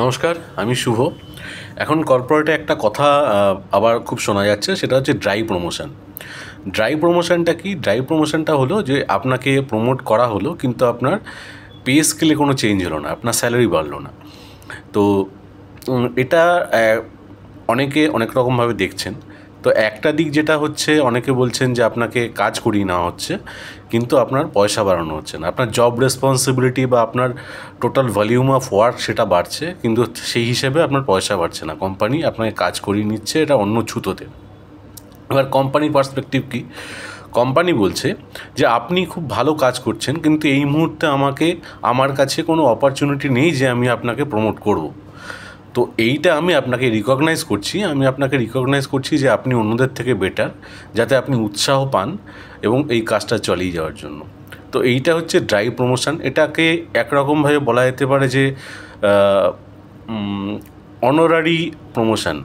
নমস্কার, আমি শুভ। এখন কর্পোরেটে একটা কথা আবার খুব শোনা যাচ্ছে, সেটা হচ্ছে ড্রাই প্রমোশন। ড্রাই প্রমোশনটা কি? ড্রাই প্রমোশনটা হলো যে আপনাকে প্রমোট করা হলো, কিন্তু আপনার পে স্কেলে কোনো চেঞ্জ হলো না, আপনার স্যালারি বাড়লো না। তো এটা অনেকে অনেক রকমভাবে দেখছেন। তো একটা দিক যেটা হচ্ছে, অনেকে বলছেন যে আপনাকে কাজ করিয়ে নেওয়া হচ্ছে কিন্তু আপনার পয়সা বাড়ানো হচ্ছে না, আপনার জব রেসপন্সিবিলিটি বা আপনার টোটাল ভলিউম অফ ওয়ার্ক সেটা বাড়ছে, কিন্তু সেই হিসেবে আপনার পয়সা বাড়ছে না। কোম্পানি আপনাকে কাজ করিয়ে নিচ্ছে এটা অন্য ছুতোতে। এবার কোম্পানির পার্সপেক্টিভ কি? কোম্পানি বলছে যে আপনি খুব ভালো কাজ করছেন, কিন্তু এই মুহূর্তে আমার কাছে কোনো অপরচুনিটি নেই যে আমি আপনাকে প্রমোট করব। তো এইটা আমি আপনাকে রিকগনাইজ করছি যে আপনি অন্যদের থেকে বেটার, যাতে আপনি উৎসাহ পান এবং এই কাজটা চালিয়ে যাওয়ার জন্য। তো এইটা হচ্ছে ড্রাইভ প্রমোশন। এটাকে একরকমভাবে বলা যেতে পারে যে অনারারি প্রমোশন।